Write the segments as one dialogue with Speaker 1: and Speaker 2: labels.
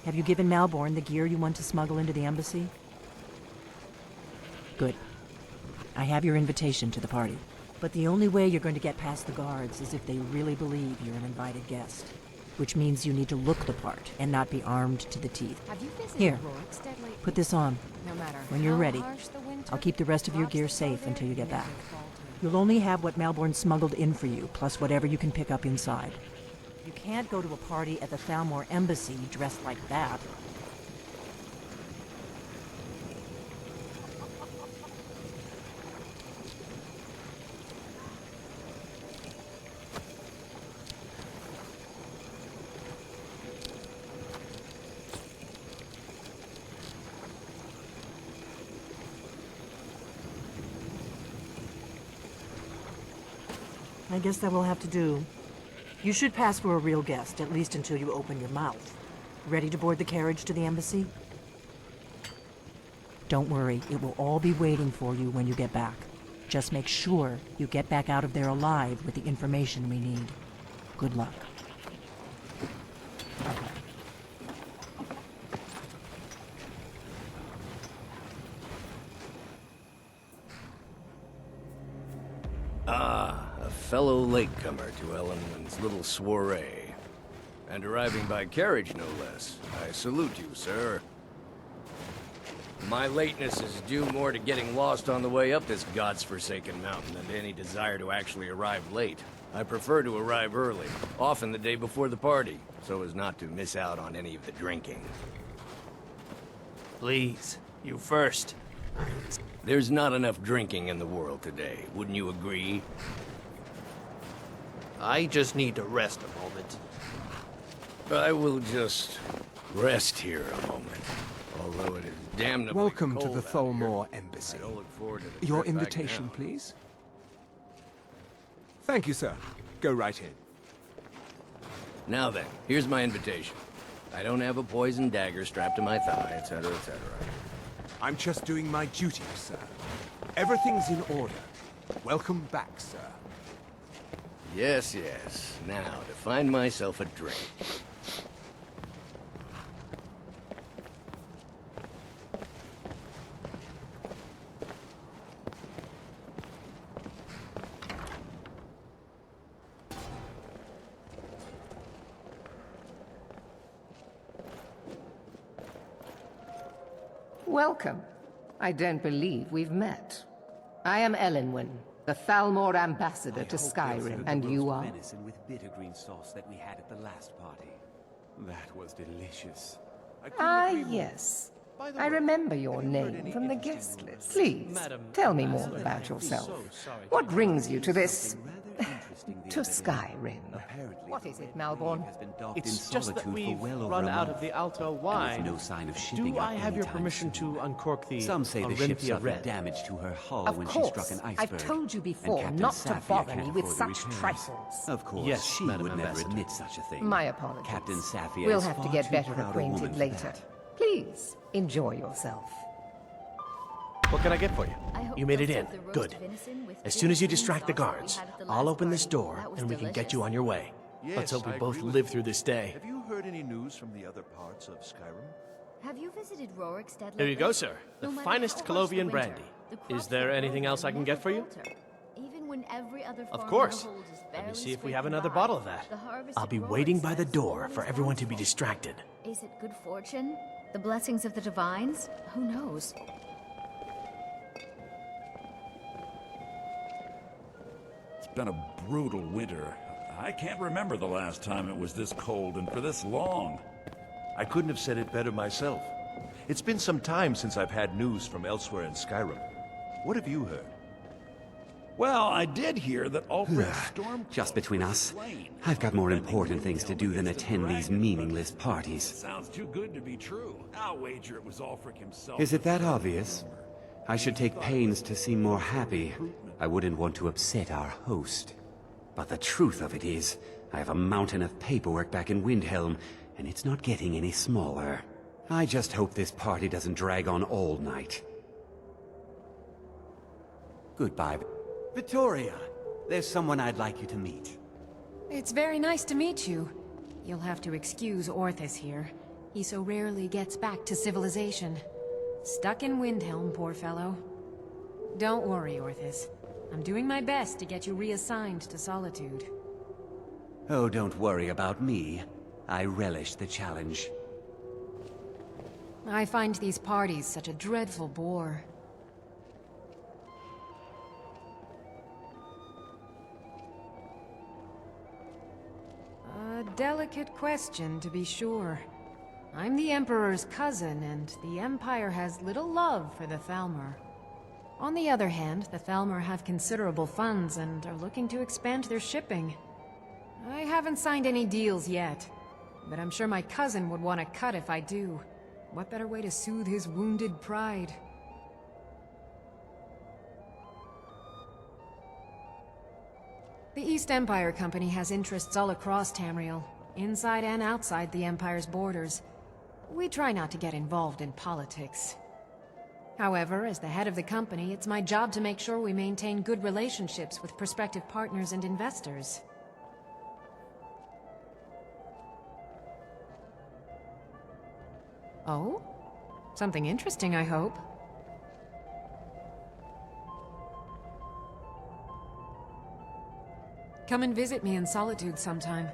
Speaker 1: Have you given Malborn the gear you want to smuggle into the embassy? Good. I have your invitation to the party. But the only way you're going to get past the guards is if they really believe you're an invited guest. Which means you need to look the part and not be armed to the teeth. Here, put this on. When you're ready, I'll keep the rest of your gear safe until you get back. You'll only have what Malborn smuggled in for you, plus whatever you can pick up inside. You can't go to a party at the Thalmor embassy dressed like that. I guess that will have to do. You should pass for a real guest, at least until you open your mouth. Ready to board the carriage to the embassy? Don't worry, it will all be waiting for you when you get back. Just make sure you get back out of there alive with the information we need. Good luck.
Speaker 2: Fellow latecomer to Ellenman's little soiree. And arriving by carriage, no less. I salute you, sir. My lateness is due more to getting lost on the way up this god's-forsaken mountain than to any desire to actually arrive late. I prefer to arrive early, often the day before the party, so as not to miss out on any of the drinking.
Speaker 3: Please, you first.
Speaker 2: There's not enough drinking in the world today, wouldn't you agree?
Speaker 3: I just need to rest a moment.
Speaker 2: I will just rest here a moment, although it is damnably
Speaker 4: Welcome to
Speaker 2: cold
Speaker 4: the
Speaker 2: out
Speaker 4: Thalmor
Speaker 2: here.
Speaker 4: embassy.
Speaker 2: I don't look forward to the
Speaker 4: Your
Speaker 2: trip back
Speaker 4: invitation,
Speaker 2: now.
Speaker 4: please. Thank you, sir. Go right in.
Speaker 2: Now then, here's my invitation. I don't have a poisoned dagger strapped to my thigh, etc., etc.
Speaker 4: I'm just doing my duty, sir. Everything's in order. Welcome back, sir.
Speaker 2: Yes, yes. Now, to find myself a drink.
Speaker 5: Welcome. I don't believe we've met. I am Elenwen, the Thalmor ambassador to Skyrim, and you are?
Speaker 6: Venison with bitter green sauce that we had at the last party. That was delicious.
Speaker 5: Ah, yes. I remember your name from the guest list. Please, tell me more about yourself. What brings you to this... to Skyrim? What is it, Malborn?
Speaker 7: It's just that we've run out of the Alto wine.
Speaker 6: No sign of shipping
Speaker 7: Do I have your
Speaker 6: anytime
Speaker 7: permission
Speaker 6: soon.
Speaker 7: to uncork the
Speaker 6: Some say the ship
Speaker 7: Orinthia
Speaker 6: suffered
Speaker 7: Red?
Speaker 6: damage to her hull
Speaker 5: Of
Speaker 6: when
Speaker 5: course.
Speaker 6: she struck an iceberg.
Speaker 5: I've told you
Speaker 6: and
Speaker 5: before
Speaker 6: Captain
Speaker 5: not to
Speaker 6: Safia
Speaker 5: bother
Speaker 6: can't
Speaker 5: me with
Speaker 6: afford the
Speaker 5: such
Speaker 6: repairs.
Speaker 5: trifles.
Speaker 6: Of course,
Speaker 7: Yes,
Speaker 6: she
Speaker 7: Madam
Speaker 6: would never
Speaker 7: Ambassador.
Speaker 6: admit such a thing.
Speaker 5: My apologies.
Speaker 6: Captain Safia
Speaker 5: We'll
Speaker 6: is
Speaker 5: have to
Speaker 6: far
Speaker 5: get
Speaker 6: too
Speaker 5: better
Speaker 6: proud a woman
Speaker 5: acquainted
Speaker 6: for
Speaker 5: later.
Speaker 6: that.
Speaker 5: Please, enjoy yourself.
Speaker 7: What can I get for you? You made it in. Good. As soon as you distract the guards, I'll open this door and we can get you on your way. Let's hope we both live through this day.
Speaker 8: Have you heard any news from the other parts of Skyrim?
Speaker 9: Have you visited Rorikstead?
Speaker 7: Here you go, sir. The finest Colovian brandy. Is there anything else I can get for you?
Speaker 9: Even when every other
Speaker 7: Of course. Let me see if we have another bottle of that. I'll be waiting by the door for everyone to be distracted.
Speaker 9: Is it good fortune? The blessings of the divines? Who knows?
Speaker 10: It's been a brutal winter. I can't remember the last time it was this cold and for this long.
Speaker 8: I couldn't have said it better myself. It's been some time since I've had news from elsewhere in Skyrim. What have you heard?
Speaker 10: Well, I did hear that Ulfric's storm...
Speaker 6: Just between us, I've got more important things to do than attend these meaningless parties.
Speaker 10: Sounds too good to be true. I'll wager it was Ulfric himself.
Speaker 6: Is it that obvious? I should take pains to seem more happy. I wouldn't want to upset our host. But the truth of it is, I have a mountain of paperwork back in Windhelm, and it's not getting any smaller. I just hope this party doesn't drag on all night. Goodbye. Victoria, there's someone I'd like you to meet.
Speaker 11: It's very nice to meet you. You'll have to excuse Orthus here. He so rarely gets back to civilization. Stuck in Windhelm, poor fellow. Don't worry, Orthis. I'm doing my best to get you reassigned to Solitude.
Speaker 6: Oh, don't worry about me. I relish the challenge.
Speaker 11: I find these parties such a dreadful bore. A delicate question, to be sure. I'm the Emperor's cousin, and the Empire has little love for the Thalmor. On the other hand, the Thalmor have considerable funds and are looking to expand their shipping. I haven't signed any deals yet, but I'm sure my cousin would want a cut if I do. What better way to soothe his wounded pride? The East Empire Company has interests all across Tamriel, inside and outside the Empire's borders. We try not to get involved in politics. However, as the head of the company, it's my job to make sure we maintain good relationships with prospective partners and investors. Oh? Something interesting, I hope. Come and visit me in Solitude sometime.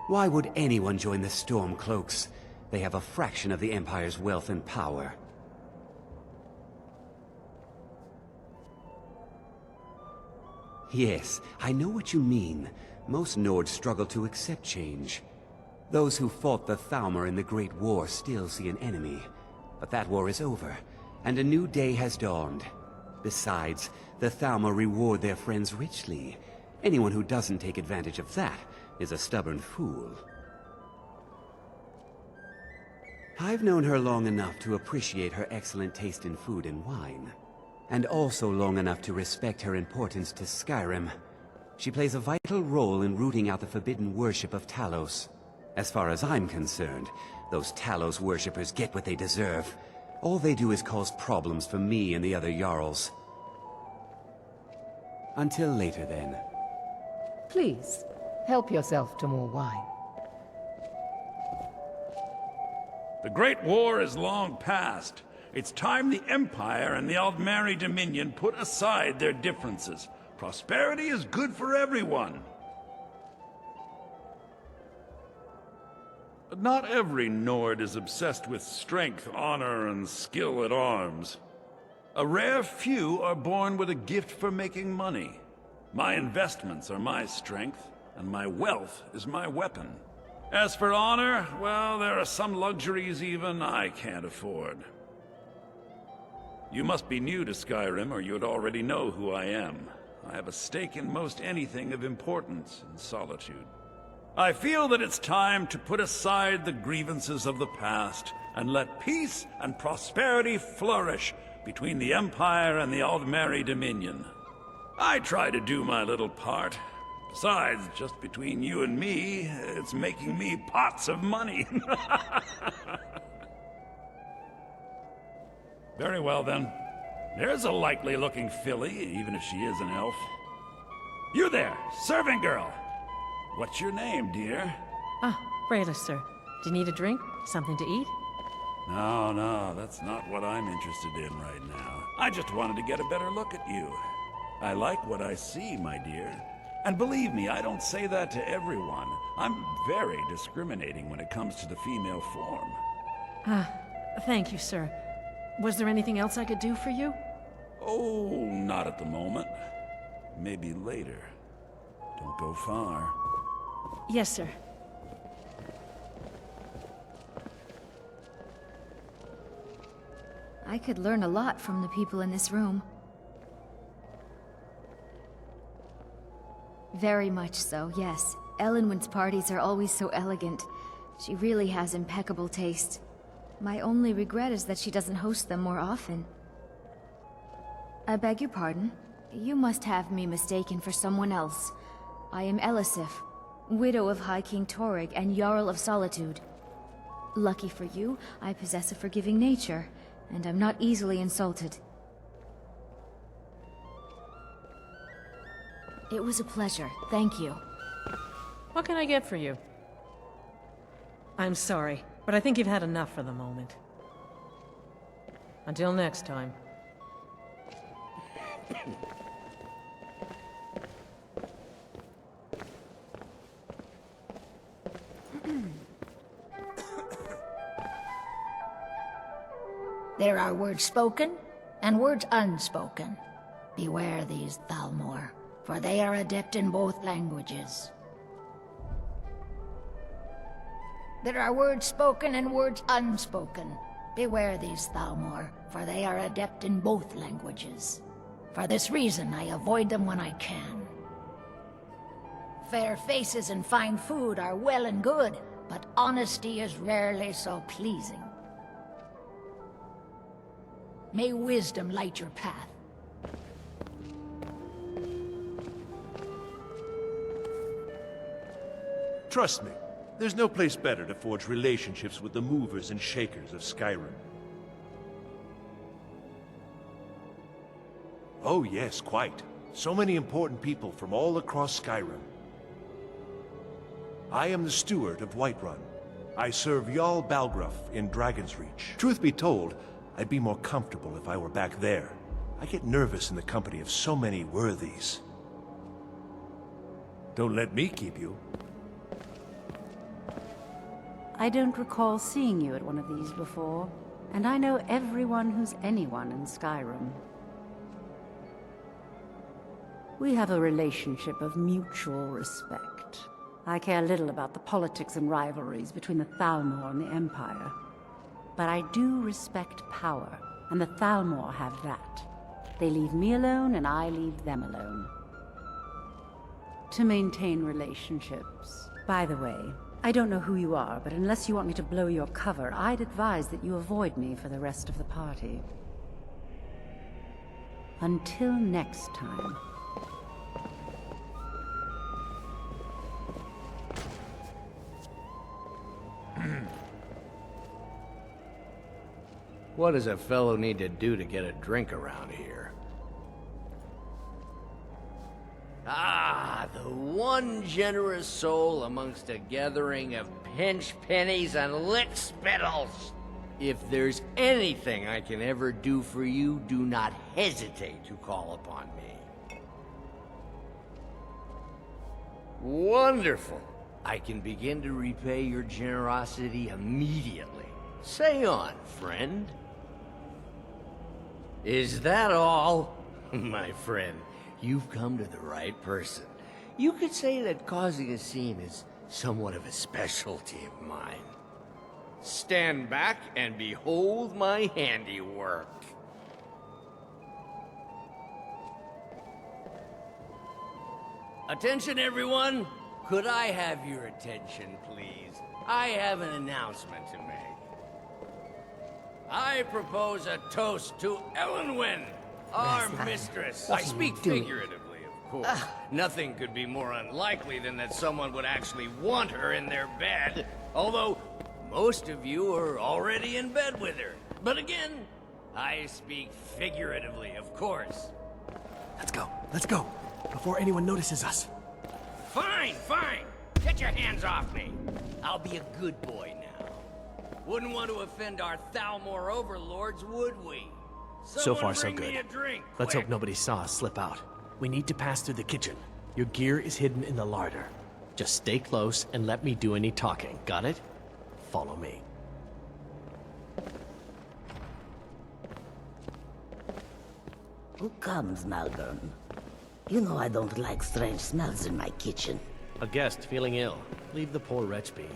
Speaker 6: Why would anyone join the Stormcloaks? They have a fraction of the Empire's wealth and power. Yes, I know what you mean. Most Nords struggle to accept change. Those who fought the Thalmor in the Great War still see an enemy. But that war is over, and a new day has dawned. Besides, the Thalmor reward their friends richly. Anyone who doesn't take advantage of that is a stubborn fool. I've known her long enough to appreciate her excellent taste in food and wine. And also long enough to respect her importance to Skyrim. She plays a vital role in rooting out the forbidden worship of Talos. As far as I'm concerned, those Talos worshippers get what they deserve. All they do is cause problems for me and the other Jarls. Until later, then.
Speaker 5: Please, help yourself to more wine.
Speaker 10: The Great War is long past. It's time the Empire and the Aldmeri Dominion put aside their differences. Prosperity is good for everyone. But not every Nord is obsessed with strength, honor, and skill at arms. A rare few are born with a gift for making money. My investments are my strength, and my wealth is my weapon. As for honor, well, there are some luxuries even I can't afford. You must be new to Skyrim, or you'd already know who I am. I have a stake in most anything of importance in Solitude. I feel that it's time to put aside the grievances of the past and let peace and prosperity flourish between the Empire and the Aldmeri Dominion. I try to do my little part. Besides, just between you and me, it's making me pots of money. Very well, then. There's a likely-looking filly, even if she is an elf. You there, servant girl! What's your name, dear?
Speaker 12: Ah, Brayla, sir. Do you need a drink? Something to eat?
Speaker 10: No, that's not what I'm interested in right now. I just wanted to get a better look at you. I like what I see, my dear. And believe me, I don't say that to everyone. I'm very discriminating when it comes to the female form.
Speaker 12: Ah, thank you, sir. Was there anything else I could do for you?
Speaker 10: Oh, not at the moment. Maybe later. Don't go far.
Speaker 12: Yes, sir.
Speaker 9: I could learn a lot from the people in this room. Very much so, yes. Elenwen's parties are always so elegant. She really has impeccable taste. My only regret is that she doesn't host them more often. I beg your pardon. You must have me mistaken for someone else. I am Elisif, widow of High King Torrig and Jarl of Solitude. Lucky for you, I possess a forgiving nature, and I'm not easily insulted. It was a pleasure, thank you.
Speaker 12: What can I get for you? I'm sorry, but I think you've had enough for the moment. Until next time.
Speaker 13: There are words spoken and words unspoken. Beware these, Thalmor, for they are adept in both languages. There are words spoken and words unspoken. Beware these, Thalmor, for they are adept in both languages. For this reason, I avoid them when I can. Fair faces and fine food are well and good, but honesty is rarely so pleasing. May wisdom light your path.
Speaker 8: Trust me, there's no place better to forge relationships with the movers and shakers of Skyrim. Oh yes, quite. So many important people from all across Skyrim. I am the steward of Whiterun. I serve Jarl Balgruuf in Dragon's Reach. Truth be told, I'd be more comfortable if I were back there. I get nervous in the company of so many worthies. Don't let me keep you.
Speaker 14: I don't recall seeing you at one of these before, and I know everyone who's anyone in Skyrim. We have a relationship of mutual respect. I care little about the politics and rivalries between the Thalmor and the Empire. But I do respect power, and the Thalmor have that. They leave me alone, and I leave them alone. To maintain relationships. By the way, I don't know who you are, but unless you want me to blow your cover, I'd advise that you avoid me for the rest of the party. Until next time.
Speaker 2: What does a fellow need to do to get a drink around here? Ah, the one generous soul amongst a gathering of pinch pennies and lick spittles. If there's anything I can ever do for you, do not hesitate to call upon me. Wonderful. I can begin to repay your generosity immediately. Say on, friend. Is that all? My friend, you've come to the right person. You could say that causing a scene is somewhat of a specialty of mine. Stand back and behold my handiwork. Attention, everyone! Could I have your attention, please? I have an announcement to make. I propose a toast to Elenwen, our mistress. I speak figuratively, of course. Nothing could be more unlikely than that someone would actually want her in their bed, although most of you are already in bed with her. But again, I speak figuratively, of course.
Speaker 7: Let's go, before anyone notices us.
Speaker 2: Fine, fine. Get your hands off me. I'll be a good boy now. Wouldn't want to offend our Thalmor overlords, would we?
Speaker 7: So far, so
Speaker 2: bring
Speaker 7: good.
Speaker 2: me a drink,
Speaker 7: Let's
Speaker 2: quick.
Speaker 7: hope nobody saw us slip out. We need to pass through the kitchen. Your gear is hidden in the larder. Just stay close and let me do any talking. Got it? Follow me.
Speaker 15: Who comes, Malvern? You know I don't like strange smells in my kitchen.
Speaker 7: A guest feeling ill. Leave the poor wretch be.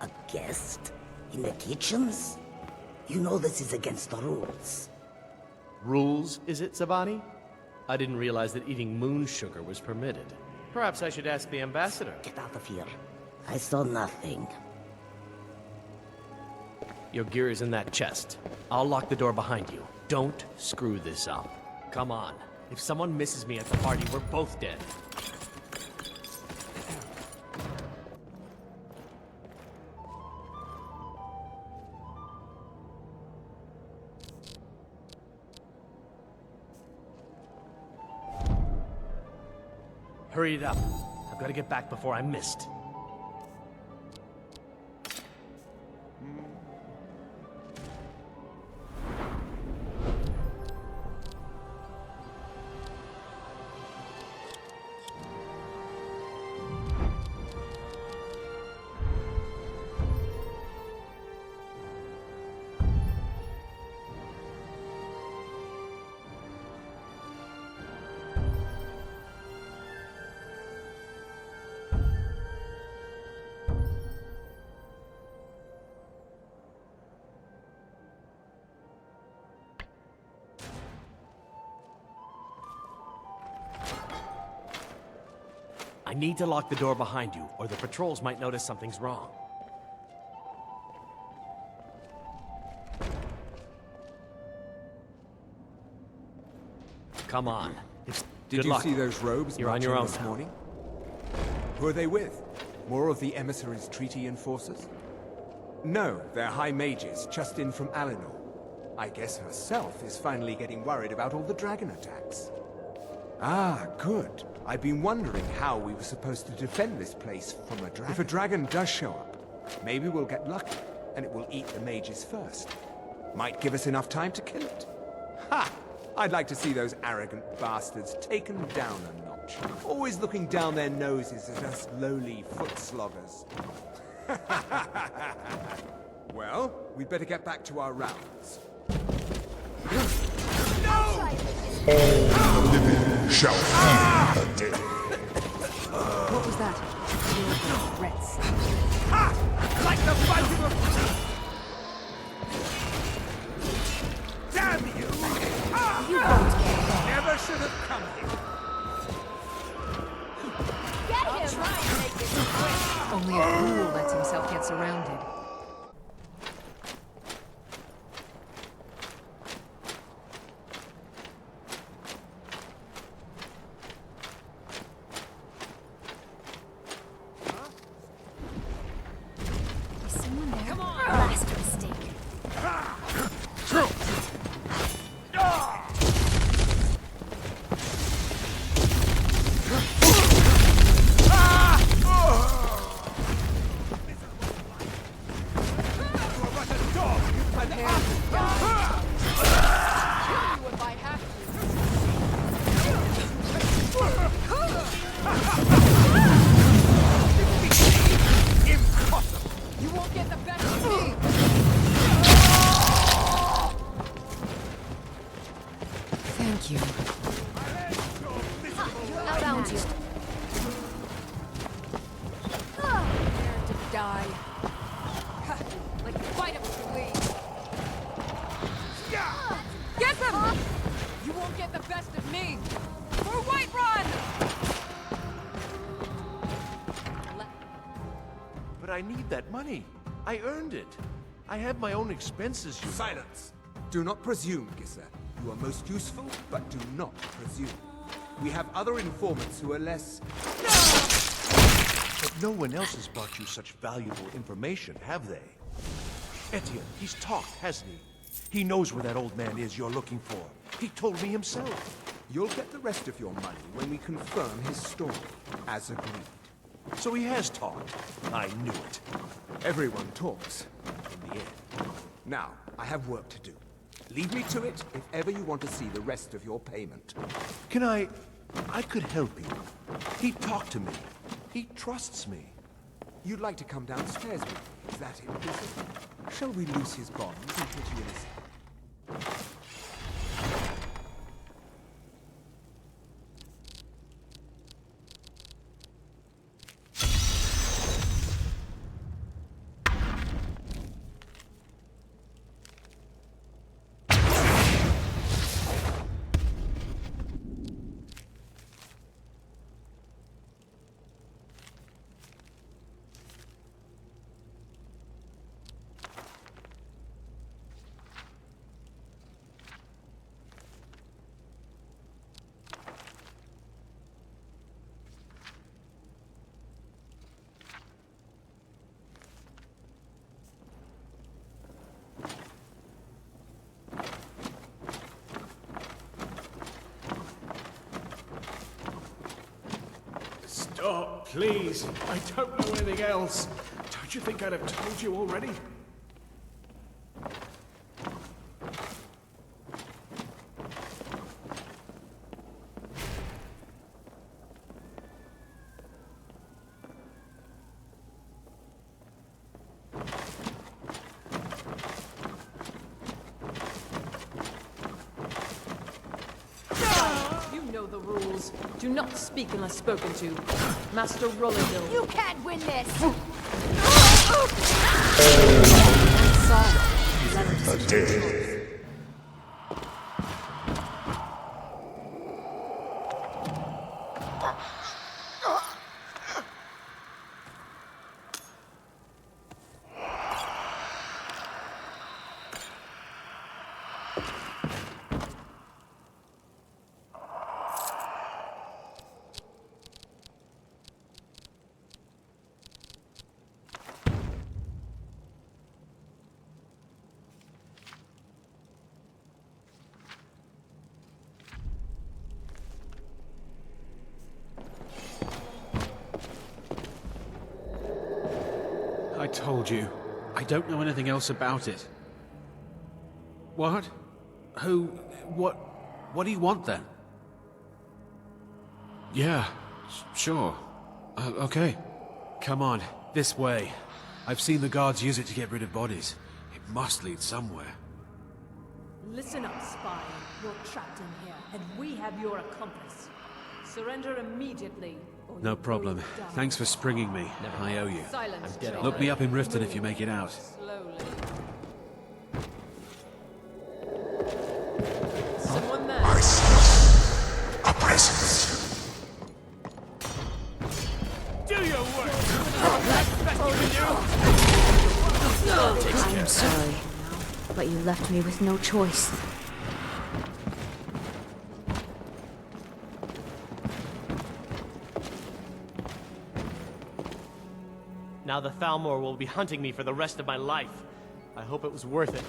Speaker 15: A guest? In the kitchens? You know this is against the rules.
Speaker 7: Rules, is it, Zabani? I didn't realize that eating moon sugar was permitted. Perhaps I should ask the ambassador.
Speaker 15: Get out of here. I saw nothing.
Speaker 7: Your gear is in that chest. I'll lock the door behind you. Don't screw this up. Come on. If someone misses me at the party, we're both dead. Hurry it up. I've got to get back before I'm missed. need to lock the door behind you, or the patrols might notice something's wrong. Come on.
Speaker 4: Did you see those robes
Speaker 7: You're on your own
Speaker 4: this
Speaker 7: now.
Speaker 4: morning? Who are they with? More of the emissaries' treaty enforcers? No, they're high mages, just in from Alinor. I guess herself is finally getting worried about all the dragon attacks. Ah, good. I've been wondering how we were supposed to defend this place from a dragon. If a dragon does show up, maybe we'll get lucky, and it will eat the mages first. Might give us enough time to kill it. Ha! I'd like to see those arrogant bastards taken down a notch. Always looking down their noses at us lowly foot sloggers. Well, we'd better get back to our rounds. No!
Speaker 16: Living shall feed the dead.
Speaker 11: What was that? Your threats.
Speaker 4: Ha! Like the fight of a... Damn you! Ah!
Speaker 11: You won't get that.
Speaker 4: Never should have come here.
Speaker 11: Get him! Try and make this quick. Only a fool lets himself get surrounded. Thank you.
Speaker 9: Found you.
Speaker 11: Prepare to die. Like a fight of a lead. Get them! You won't get the best of me. For Whiterun!
Speaker 8: But I need that money. I earned it. I have my own expenses, you know.
Speaker 4: Silence! Do not presume, Gisser. You are most useful, but do not presume. We have other informants who are less...
Speaker 8: But no one else has brought you such valuable information, have they? Etienne, he's talked, hasn't he? He knows where that old man is you're looking for. He told me himself.
Speaker 4: You'll get the rest of your money when we confirm his story, as agreed.
Speaker 8: So he has talked. I knew it.
Speaker 4: Everyone talks, in the end. Now, I have work to do. Leave me to it if ever you want to see the rest of your payment.
Speaker 8: Can I could help you. He talked to me. He trusts me.
Speaker 4: You'd like to come downstairs with me, is that implicit? Shall we loose his bonds and put you in a...
Speaker 7: Stop, please. I don't know anything else. Don't you think I'd have told you already?
Speaker 11: You know the rules. Do not speak unless spoken to. Master Rollerbill.
Speaker 9: You can't win this!
Speaker 16: The dead.
Speaker 17: told you. I don't know anything else about it. What? Who? What do you want then? Yeah, sure. Okay. Come on, this way. I've seen the guards use it to get rid of bodies. It must lead somewhere.
Speaker 12: Listen up, spy. You're trapped in here, and we have your accomplice. Surrender immediately.
Speaker 17: No problem. Thanks for springing me. I owe you.
Speaker 12: Silence.
Speaker 7: I'm dead.
Speaker 17: Look me up in Riften if you make it out.
Speaker 12: Slowly. Someone there.
Speaker 16: I sense a presence.
Speaker 7: Do your work!
Speaker 9: I'm sorry, but you left me with no choice.
Speaker 7: Now the Thalmor will be hunting me for the rest of my life. I hope it was worth it.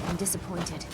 Speaker 9: I'm disappointed.